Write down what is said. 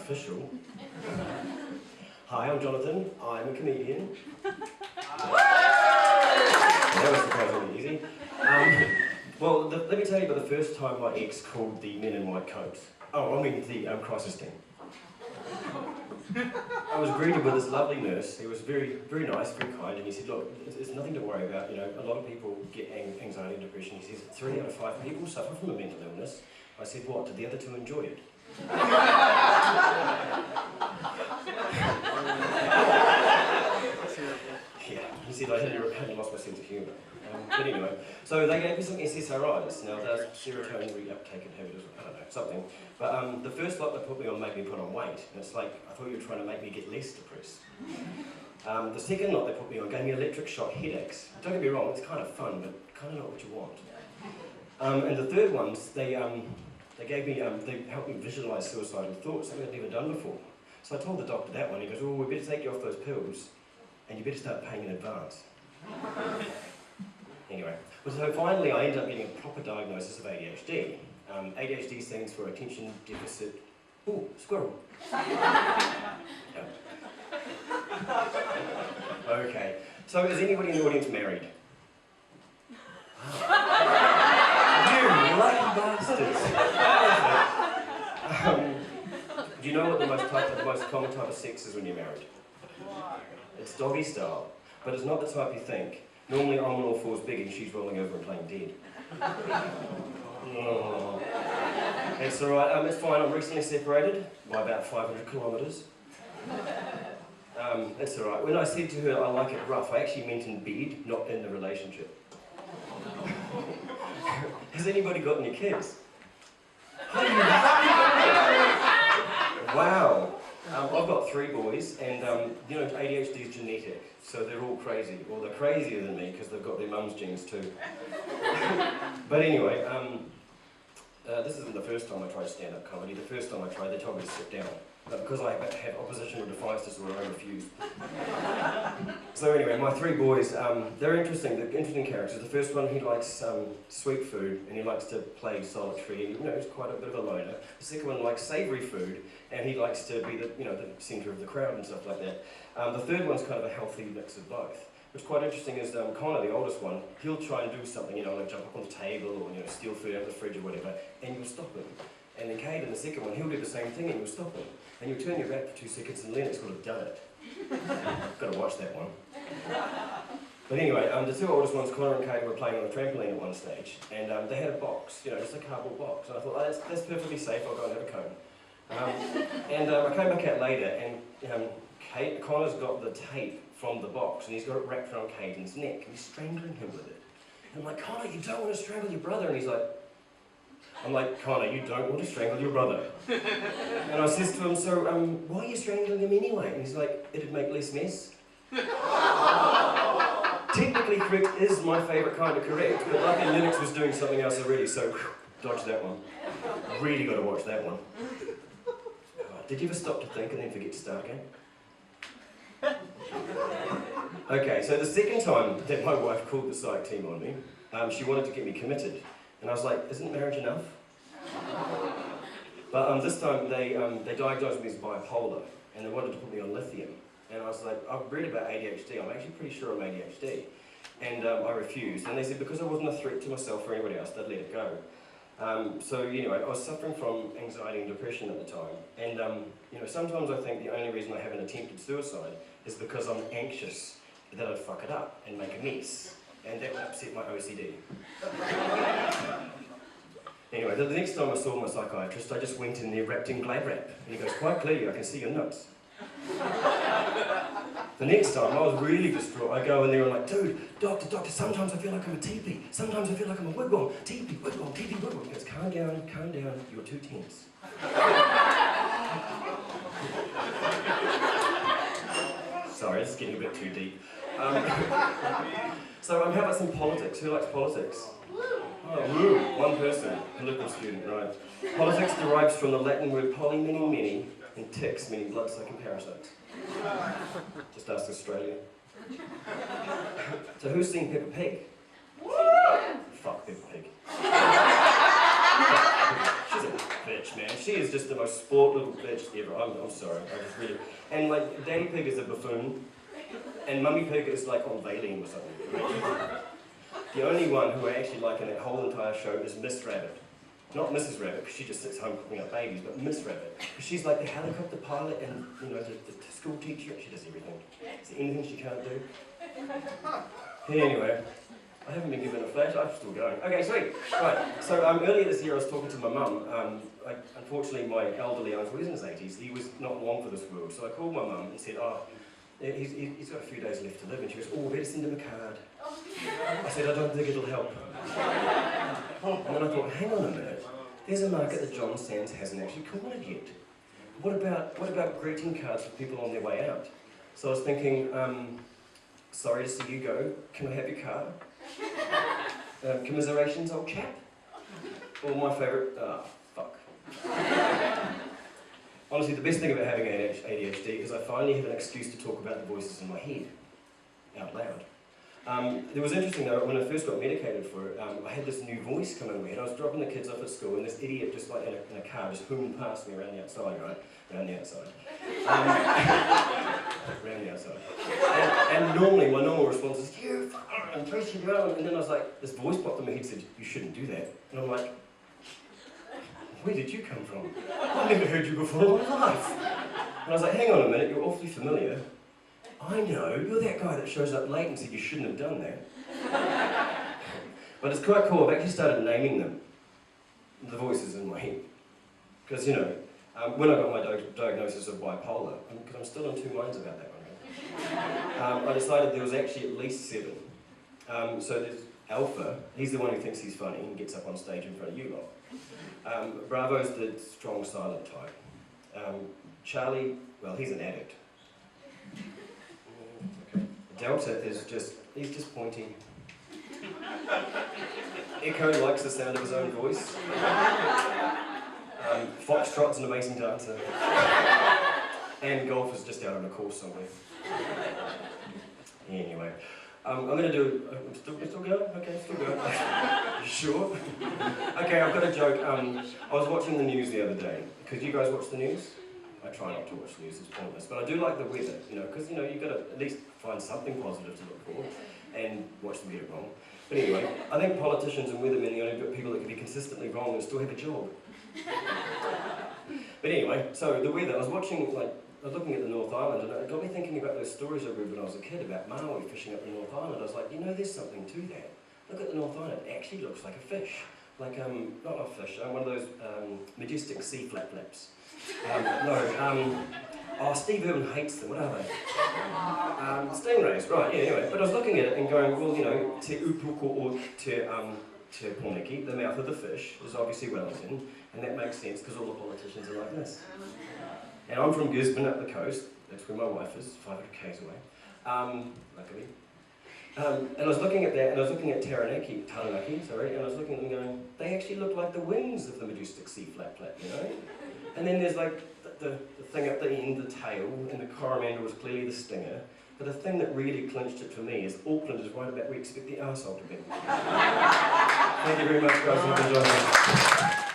official. Hi, I'm Jonathan. I'm a comedian. That was surprisingly easy. Let me tell you about the first time my ex called the men in white coats. Oh, I mean the crisis team. I was greeted with this lovely nurse. He was very, very nice, very kind, and he said, look, it's nothing to worry about. You know, a lot of people get anxiety and depression. He says 3 out of 5 people suffer from a mental illness. I said, what? Did the other 2 enjoy it? Yeah, he said I hadn't lost my sense of humour. But anyway, so they gave me some SSRIs. Now, there's serotonin reuptake inhibitors, I don't know, something. But the first lot they put me on made me put on weight. And it's like, I thought you were trying to make me get less depressed. The second lot they put me on gave me electric shock headaches. Don't get me wrong, it's kind of fun, but kind of not what you want. And the third ones, they gave me, they helped me visualise suicidal thoughts, something I'd never done before. So I told the doctor that one. He goes, well, we better take you off those pills, and you better start paying in advance. Anyway, so finally I ended up getting a proper diagnosis of ADHD. ADHD stands for attention deficit... Ooh, squirrel. Okay, so is anybody in the audience married? You lucky bastards! Do you know what the most common type of sex is when you're married? It's doggy style, but it's not the type you think. Normally I'm on all fours big and she's rolling over and playing dead. Oh. It's alright, it's fine, I'm recently separated by about 500 kilometres. It's alright. When I said to her I like it rough, I actually meant in bed, not in the relationship. Has anybody got any kids? Wow. I've got 3 boys, and you know, ADHD is genetic, so they're all crazy. Well, they're crazier than me because they've got their mum's genes too. But anyway, this isn't the first time I tried stand-up comedy. The first time I tried, they told me to sit down. But because I have opposition or defiance disorder, I refused. So anyway, my 3 boys, they're interesting. They're interesting characters. The first one, he likes sweet food, and he likes to play solitary, and you know, he's quite a bit of a loner. The second one likes savoury food, and he likes to be the centre of the crowd and stuff like that. The third one's kind of a healthy mix of both. What's quite interesting is Connor, the oldest one, he'll try and do something, you know, like jump up on the table or, you know, steal food out of the fridge or whatever, and you'll stop him. And then Caden, the second one, he'll do the same thing and you'll stop him. And you'll turn your back for 2 seconds and Lennox would have done it. Got to watch that one. But anyway, the 2 oldest ones, Connor and Caden, were playing on a trampoline at one stage, and they had a box, you know, just a cardboard box. And I thought, oh, that's perfectly safe, I'll go and have a cone. I came back out later, and Connor's got the tape from the box, and he's got it wrapped around Caden's neck, and he's strangling him with it. And I'm like, Connor, you don't want to strangle your brother. And he's like, I'm like, Connor, you don't want to strangle your brother. And I says to him, so why are you strangling him anyway? And he's like, it'd make less mess. Technically correct is my favourite kind of correct, but luckily Linux was doing something else already, so dodge that one. Really got to watch that one. Did you ever stop to think and then forget to start again? Okay, so the second time that my wife called the psych team on me, she wanted to get me committed. And I was like, isn't marriage enough? But this time they diagnosed me as bipolar, and they wanted to put me on lithium. And I was like, I've read about ADHD, I'm actually pretty sure I'm ADHD. And I refused. And they said because I wasn't a threat to myself or anybody else, they'd let it go. So anyway, I was suffering from anxiety and depression at the time. And you know, sometimes I think the only reason I haven't attempted suicide is because I'm anxious that I'd fuck it up and make a mess. And that would upset my OCD. Anyway, the next time I saw my psychiatrist, I just went in there wrapped in glad wrap. And he goes, quite clearly, I can see your nuts. The next time, I was really distraught. I go in there and I'm like, dude, doctor, sometimes I feel like I'm a teepee. Sometimes I feel like I'm a wigwam. Teepee, wigwam, teepee, wigwam. He goes, calm down, you're too tense. Sorry, this is getting a bit too deep. So how about some politics? Who likes politics? Oh, woo, one person, political student, right. Politics derives from the Latin word poly, meaning many, and ticks, meaning blood-sucking parasites. Just ask Australia. So who's seen Peppa Pig? Fuck Peppa Pig. She's a bitch, man. She is just the most sport little bitch ever. I'm sorry, I just really... And like, Daddy Pig is a buffoon, and Mummy Pig is like on Valium or something. The only one who I actually like in that whole entire show is Miss Rabbit. Not Mrs. Rabbit, because she just sits home cooking up babies, but Miss Rabbit. Because she's like the helicopter pilot and, you know, the school teacher. She does everything. Is there anything she can't do? Anyway, I haven't been given a flash, I'm still going. Okay, sweet. Right, so earlier this year I was talking to my mum. Unfortunately, my elderly uncle, he's in his 80s, he was not long for this world. So I called my mum and said, oh, he's got a few days left to live. And she goes, oh, better send him a card. I said, I don't think it'll help. And then I thought, hang on a minute, there's a market that John Sands hasn't actually cornered yet. What about greeting cards for people on their way out? So I was thinking, sorry to see you go, can I have your card? Commiserations, old chap? Or my favourite, fuck. Honestly, the best thing about having ADHD is I finally have an excuse to talk about the voices in my head, out loud. It was interesting though, when I first got medicated for it, I had this new voice come in my head. I was dropping the kids off at school and this idiot just like in a car just hoomed past me around the outside, right? Around the outside. Around the outside. And normally, my normal response is, you fucker, and press you down. And then I was like, this voice popped in my head and said, you shouldn't do that. And I'm like, where did you come from? I've never heard you before in my life. And I was like, hang on a minute, you're awfully familiar. I know, you're that guy that shows up late and said you shouldn't have done that. But it's quite cool, I've actually started naming them, the voices in my head. Because, you know, when I got my diagnosis of bipolar, because I'm still in two minds about that one, I decided there was actually at least 7. So there's Alpha, he's the one who thinks he's funny and gets up on stage in front of you lot. Bravo's the strong, silent type. Charlie, well, he's an addict. Delta is just, he's just pointing. Echo likes the sound of his own voice. Foxtrot's an amazing dancer. And Golf is just out on a course somewhere. Anyway, I'm going to do, I'm still going? Okay, still going. You sure? Okay, I've got a joke. I was watching the news the other day. Could you guys watch the news? I try not to watch the news, it's pointless, but I do like the weather, you know, because, you know, you've got to at least find something positive to look for and watch them get it wrong. But anyway, I think politicians and weathermen are the only people that can be consistently wrong and still have a job. But anyway, so the weather, I was looking at the North Island, and it got me thinking about those stories I read when I was a kid about Maui fishing up the North Island. I was like, you know, there's something to that. Look at the North Island, it actually looks like a fish. Like, not a fish, one of those majestic sea flap-flaps. Steve Irwin hates them, what are they? Stingrays, right, yeah, anyway. But I was looking at it and going, well, you know, te upuko o te poneki, the mouth of the fish, is obviously Wellington, and that makes sense because all the politicians are like this. And I'm from Gisborne up the coast, that's where my wife is, 500 k's away, luckily. And I was looking at that, and I was looking at Taranaki, and I was looking at them going, they actually look like the wings of the majestic sea flap-flap, you know? And then there's like the thing at the end, the tail, and the coromandel was clearly the stinger. But the thing that really clinched it for me is Auckland is right about where we expect the arsehole to be. Thank you very much, guys. Have enjoyed it.